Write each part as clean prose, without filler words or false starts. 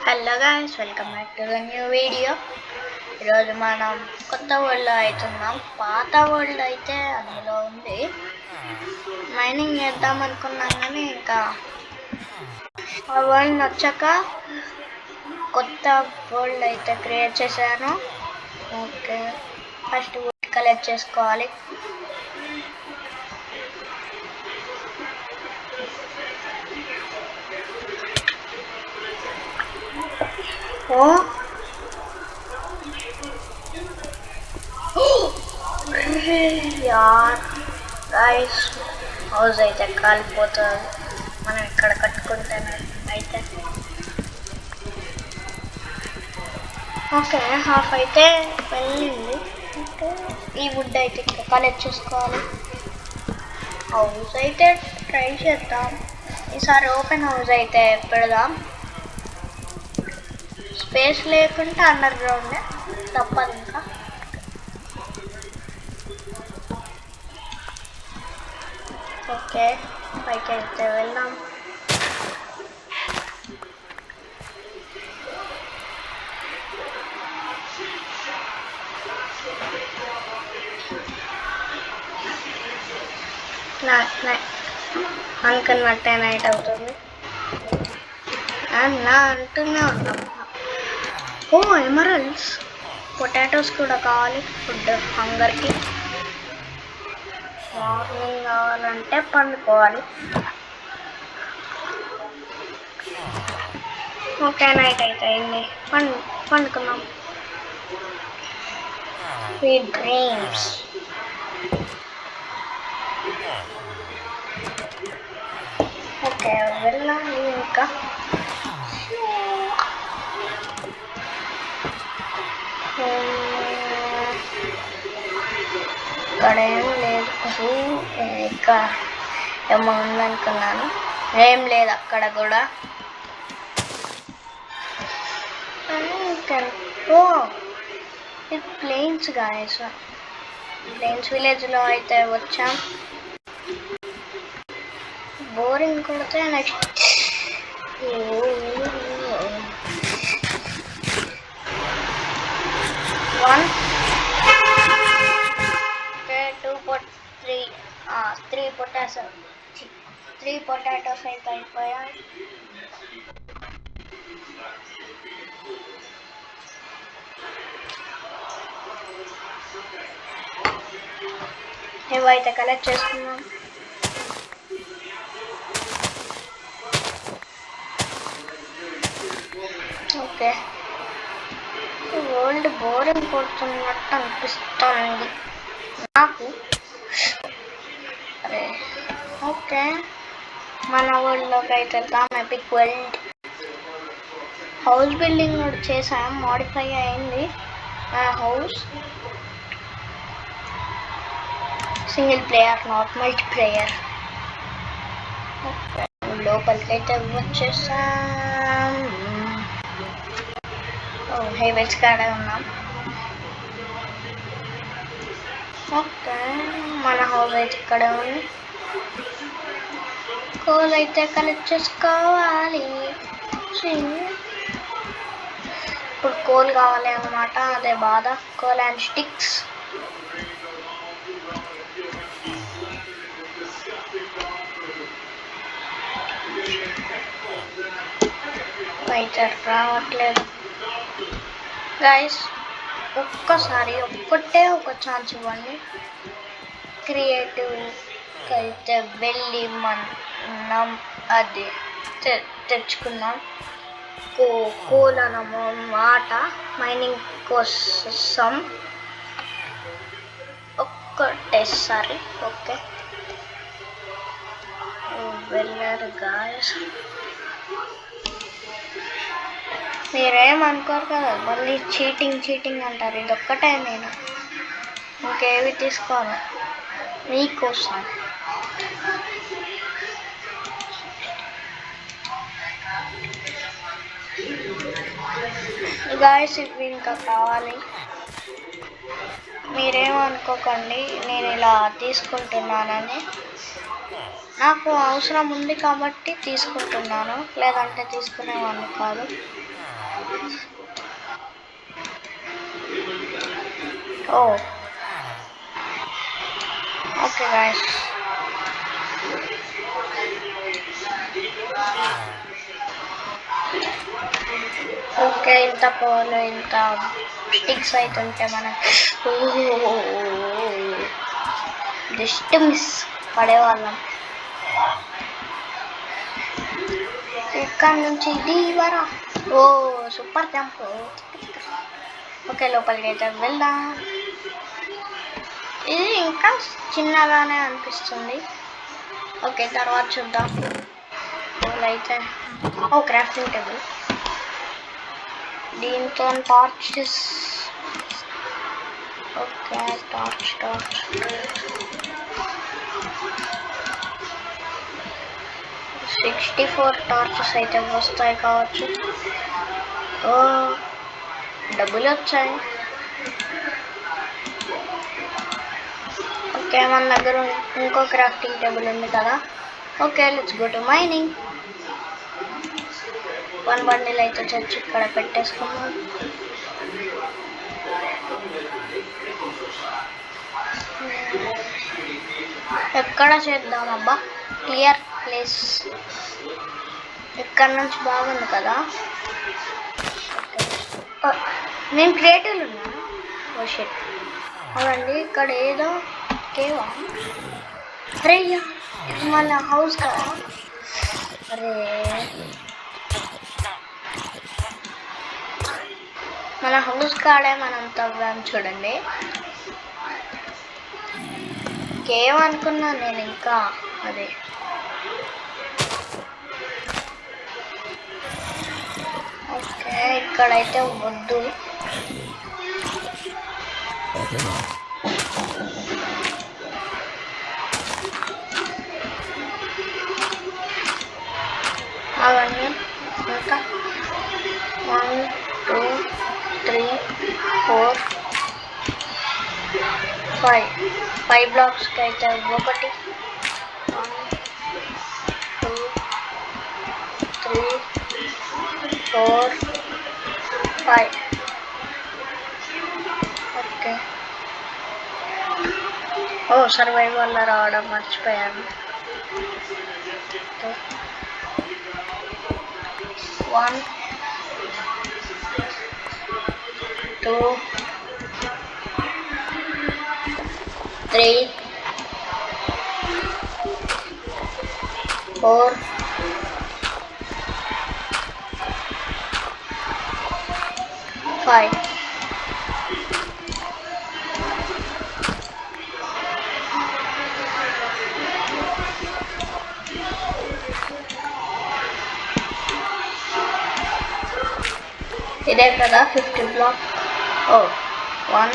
Hello guys, welcome back to the new video. ఈరోజు మనం కొత్త వరల్డ్ అవుతున్నాం. పాత వరల్డ్ అయితే అందులో ఉంది. మైనింగ్ చేద్దాం అనుకున్నాం కానీ ఇంకా ఆ వరల్డ్ నచ్చాక కొత్త వరల్డ్ అయితే క్రియేట్ చేశాను. ఓకే, ఫస్ట్ వుడ్ కలెక్ట్ చేసుకోవాలి. ఓ యార్ గైస్, హౌస్ అయితే కాలిపోతుంది. మనం ఇక్కడ కట్టుకుంటేనే అయితే ఓకే, హాఫ్ అయితే వెళ్ళింది. ఓకే, ఈ వుడ్ అయితే ఇంకా కలెక్ట్ చేసుకోవాలి. హౌస్ అయితే ట్రై చేద్దాం. ఈసారి ఓపెన్ హౌస్ అయితే పెడదాం. స్పేస్ లేకుంటే అండర్ గ్రౌండ్ తప్పదు. ఇంకా ఓకే, పైకి అయితే వెళ్దాం. అనుకున్నట్టే నైట్ అవుతుంది నా అంటూనే ఉన్నాం. ఓ ఎమరల్డ్స్, పొటాటోస్ కూడా కావాలి ఫుడ్ హంగర్కి. మార్నింగ్ కావాలంటే పండుకోవాలి. ఓకే, నైట్ అయితే అయింది, పండుకున్నాం. Sweet dreams. ఓకే, వెళ్ళాలి ఇంకా. ఇక్కడ ఏం లేదు, ఇక్కడ ఏమో ఉందనుకున్నాను, ఏం లేదు అక్కడ కూడా. ఇది ప్లేన్స్ గాయస్, ప్లేన్స్ విలేజ్లో అయితే వచ్చాం. బోరింగ్ కొడితే నెక్స్ట్ 1 2 3 పొటాటోస్ అయితే అయిపోయాయి. ఇవైతే కలెక్ట్ చేసుకున్నాం. ఓకే, వరల్డ్ బోరింగ్ కొడుతున్నట్టు అనిపిస్తుంది నాకు. అరే ఓకే, మన వరల్డ్లోకి అయితే వెళ్తాం. Epic world. హౌస్ బిల్డింగ్ కూడా చేసాం, మోడిఫై అయింది మన house. Single player, not multi player. లోపలికైతే వచ్చేసాం. హేవెల్స్ కాడ ఉన్నాం. ఓకే, మన హౌస్ అయితే ఇక్కడ ఉంది. కోల్ అయితే కలెక్ట్ చేసుకోవాలి. ఇప్పుడు కోల్ కావాలి అన్నమాట, అదే బాధ. Coal and sticks. అయితే రావట్లేదు గైస్. ఒక్కసారి ఒక్కటే ఒక ఛాన్స్ ఇవ్వండి. క్రియేటివ్ అయితే వెళ్ళి మనం అది తెచ్చుకున్నాం. కోల్ అన్నమాట మైనింగ్ కోసం ఒక్కటేసారి. ఓకే, వెళ్ళారు గాయస్. మీరేమనుకోరు కదా, మళ్ళీ చీటింగ్ అంటారు. ఇది ఒక్కటే, నేను ఇంకేవి తీసుకోను మీకోసం. గాయస్, ఇవి ఇంకా కావాలి. మీరేమనుకోకండి నేను ఇలా తీసుకుంటున్నానని. నాకు అవసరం ఉంది కాబట్టి తీసుకుంటున్నాను, లేదంటే తీసుకునేవాడిని కాదు. ఓ ఓకే గాయస్, ఓకే ఇంత పోలు ఇంత స్టిక్స్ అవుతుంటే మనం జస్ట్ మిస్ పడేవాళ్ళం. ఇక్కడ నుంచి దీవరా. ఓ సూపర్ జంప్. ఓకే లోపలికి అయితే వెళ్దాం. ఇది ఇంకా చిన్నగానే అనిపిస్తుంది. ఓకే తర్వాత చూద్దాం. అయితే ఓ క్రాఫ్టింగ్ టేబుల్, దీంతో టార్చెస్. ఓకే టార్చ్ 64 టార్చెస్ అయితే వస్తాయి కావచ్చు. ఓ డబ్బులు వచ్చాయి. ఓకే మన దగ్గర ఇంకో క్రాఫ్టింగ్ టేబుల్ ఉంది కదా. Okay let's go to mining. 1 bundle అయితే చచ్చి ఇక్కడ పెట్టేసుకున్నాం. ఎక్కడ చేద్దాం అబ్బా, క్లియర్ ప్లేస్. ఇక్కడ నుంచి బాగుంది కదా. నేను క్రియేటివ్లో ఉన్నాను. ఓ షిట్, అవునండి ఇక్కడ ఏదో కేవా. అరే ఇది మన హౌస్ కదా. అరే మన హౌస్ కాడే మనం తవ్వాం చూడండి. కేవ్ అనుకున్నాను నేను ఇంకా. అదే ఓకే ఇక్కడైతే వద్దు. అవన్నీ ఇంకా 1 2 3 4 5 బ్లాక్స్కి అయితే 1 1 2 3 4 5. ఓకే ఓ సర్వైవల్లో రావడం మర్చిపోయాను. 1 2 3 4 5. ఇదే కదా 50 బ్లాక్. ఓ 1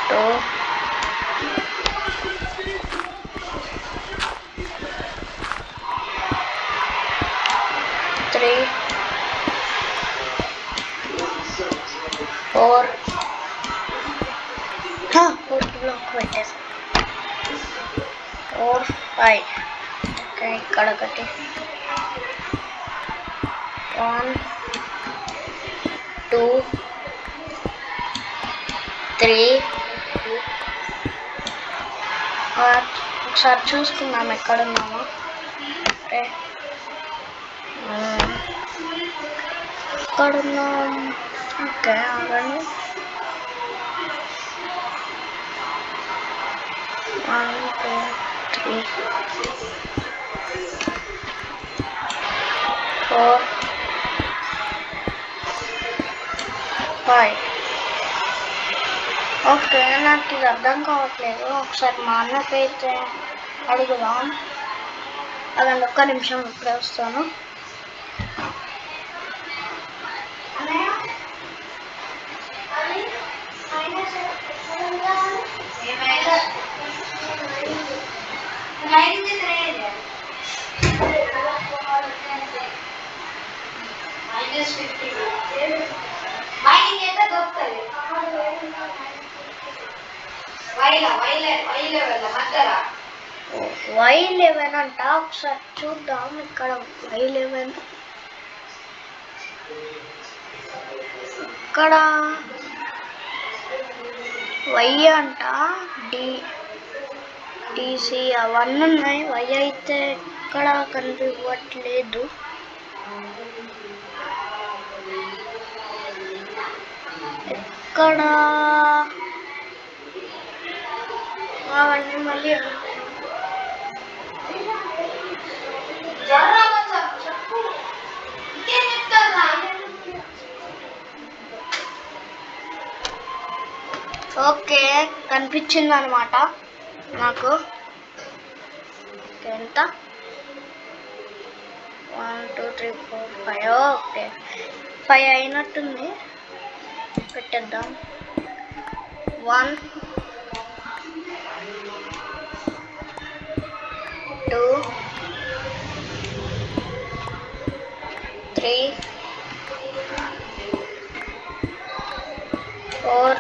2 3 4. 4 బ్లాక్ పెట్టేసి 4 5. ఓకే ఇక్కడ ఒకటి 1 2 3. ఒకసారి చూసుకుందాం ఎక్కడున్నామో. ఎక్కడున్నాం. ఓకే ఆగండి. 1 2 3 4 5. ఓకే నాకు ఇది అర్థం కావట్లేదు. ఒకసారి మా అన్నకైతే అడుగుదాం. అదండి ఒక్క నిమిషం ఇప్పుడే వస్తాను. Y11 అంట. ఒకసారి చూద్దాం. ఇక్కడ Y11 ఇక్కడ Y అంట, DC అవన్నీ ఉన్నాయి. Y అయితే ఎక్కడ కనిపించట్లేదు. ఎక్కడ అవన్నీ మళ్ళీ ఓకే కనిపించింది అనమాట నాకు. ఎంత 1 2 3 4 5 ఓకే 5 అయినట్టుంది. పెట్టేద్దాం. 1 2 3 4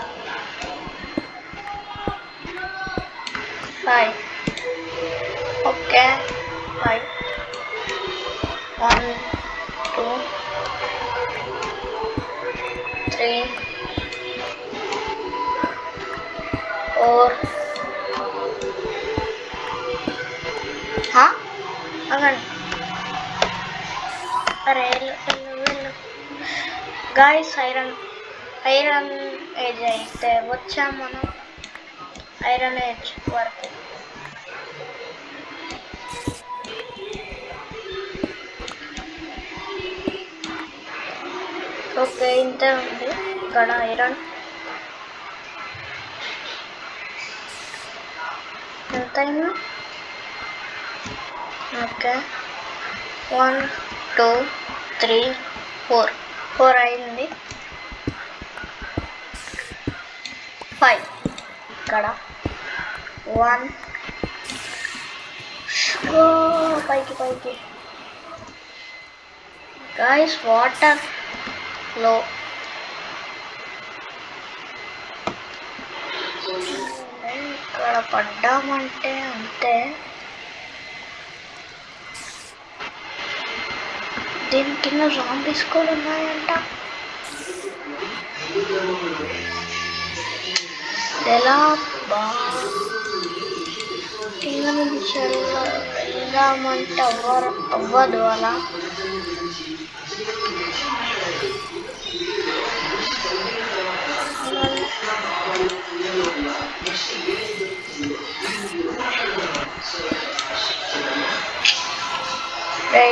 5 ఓకే 5 1 2 3 4 అగండి. అరే వెళ్ళు గాయస్. ఐరన్ ఏజ్ అయితే వచ్చాం మనం. ఐరన్ ఏజ్ వరకు ఓకే ఇంతే ఉంది ఇక్కడ ఐరన్. ఎంత అయింది? ఓకే 1 2 3 4 అయింది. 5 ఇక్కడ 1 పైకి గాయస్. వాటర్ లో ఇక్కడ పడ్డామంటే అంతే. దీని కింద జాంబీస్ కూడా ఉన్నాయంట. ఎలా కింద నుంచి వెళ్దామంటే అవ్వదు అలా.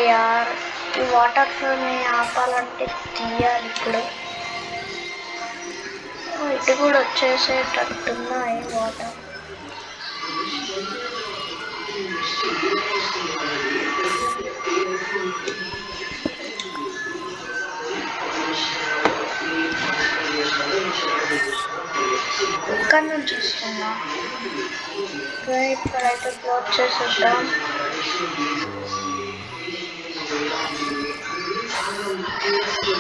యార్ ఈ వాటర్ ఫ్లోని ఆపాలంటే తీయాలి. ఇప్పుడు ఇటు కూడా వచ్చేసేటట్టున్నాయి వాటర్. ఇక్కడ నుంచి వస్తున్నా. ఇప్పుడైతే క్లోజ్ చేసేద్దాం.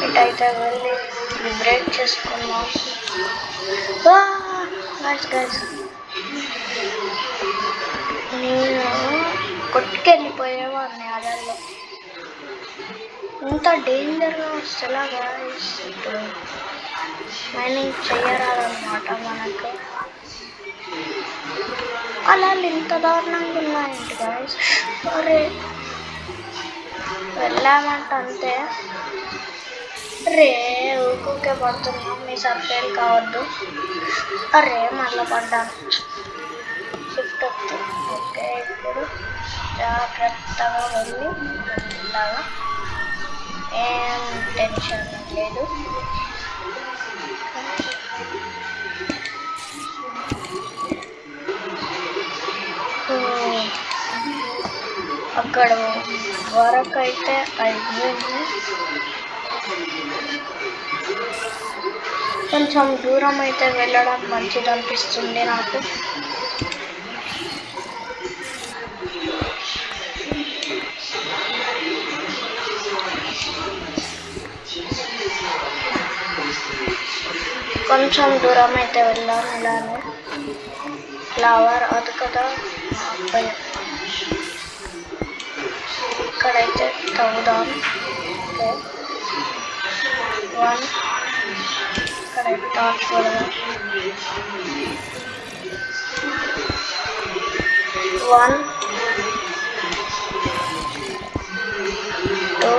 ఇటైతే వెళ్ళి బ్రేక్ చేసుకున్నాం. గైస్ నేను కొట్టుకెళ్ళిపోయేవాడిని అదల్లో. ఇంత డేంజర్గా వస్తేలా గైస్. ఇప్పుడు మైనింగ్ చేయరాదన్నమాట మనకు. అలా ఇంత దారుణంగా ఉన్నాయండి గైస్. అరే వెళ్ళామంట అంతే. అరే ఊరికే పడుతున్నాం. మీ సర్ఫేల్ కావద్దు. అరే మళ్ళీ పడ్డాను. షిఫ్ట్ వస్తుంది. ఓకే ఇప్పుడు జాగ్రత్తగా వెళ్ళి ఇలాగా ఏం టెన్షన్ లేదు. అక్కడ వరకు అయితే అయిపోయింది. కొంచెం దూరం అయితే వెళ్ళడం మంచిది అనిపిస్తుంది నాకు. కొంచెం దూరం అయితే వెళ్ళాను ఇలానే. ఫ్లవర్ అది కదా ఇక్కడైతే తవ్వుదాం. వన్ ఇక్కడైతే టార్చ్ పెడదాం. 1 2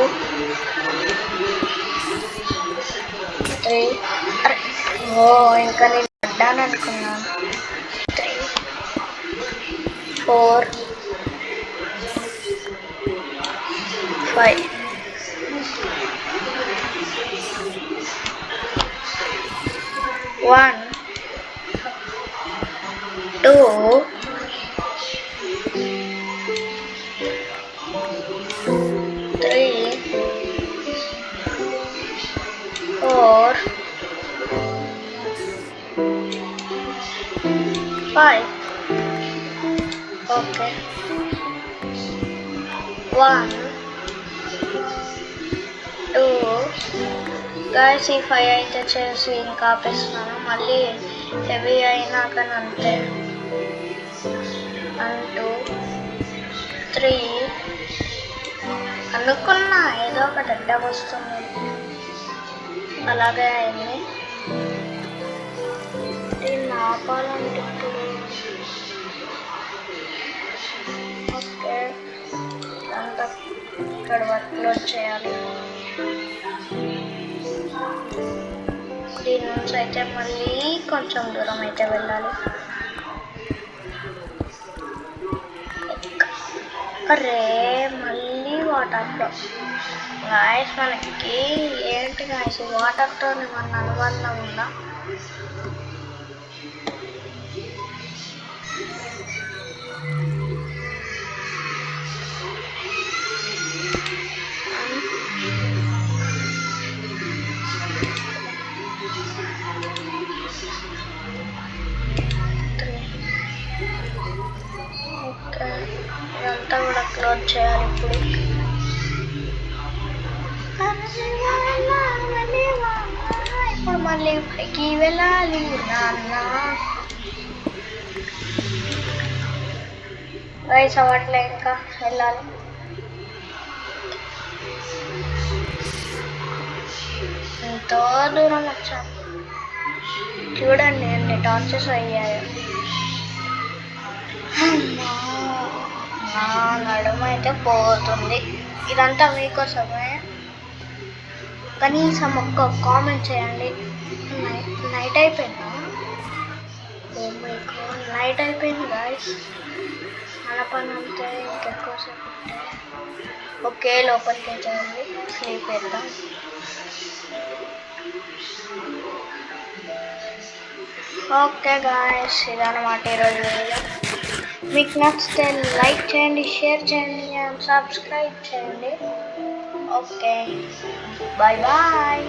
3 ఓ ఇంకా నేను పడ్డాను అనుకున్నాను. 3 4 5 1 2 3 4 5 ఓకే 1 2 గైస్ ఈ 5 అయితే చేసి ఇంకా ఆపేస్తున్నాను. మళ్ళీ హెవీ అయినాక అంతే. 1 2 3 అనుకున్నా ఏదో ఒకటి అడ్డం వస్తుంది, అలాగే అయింది. దీన్ని ఆపాలంటే ఇప్పుడు ఓకే అంతా ఇక్కడ వర్క్లోడ్ చేయాలి. దీని నుంచి అయితే మళ్ళీ కొంచెం దూరం అయితే వెళ్ళాలి. అరే మళ్ళీ వాటర్లో గాయస్ మనకి ఏంటి గాయస్ వాటర్తో మన అనుబంధం ఉందా? ఓకే ఇదంతా కూడా క్లోజ్ చేయాలి ఇప్పుడు. ఇప్పుడు మళ్ళీ పైకి వెళ్ళాలి నాన్న. రైస్ అవ్వట్లే ఇంకా వెళ్ళాలి. ఎంతో దూరం వచ్చాను చూడండి ఎన్ని టార్చెస్ అయ్యాయో. నా నడుము అయితే పోతుంది. ఇదంతా మీకోసమే. కనీసం ఒక్క కామెంట్ చేయండి. నైట్ అయిపోయిందా? ఓ మై గాడ్ నైట్ అయిపోయింది గాయస్. మన పని అంతే ఇంకెక్కువసేపు ఉంటే ఓకే లోపలికి చేయండి. స్లీప్ వేద్దాం. ఓకే గాయస్ ఇదన్నమాట ఈరోజు వీడియో. మీకు నచ్చితే లైక్ చేయండి, షేర్ చేయండి అండ్ సబ్స్క్రైబ్ చేయండి. Okay bye bye.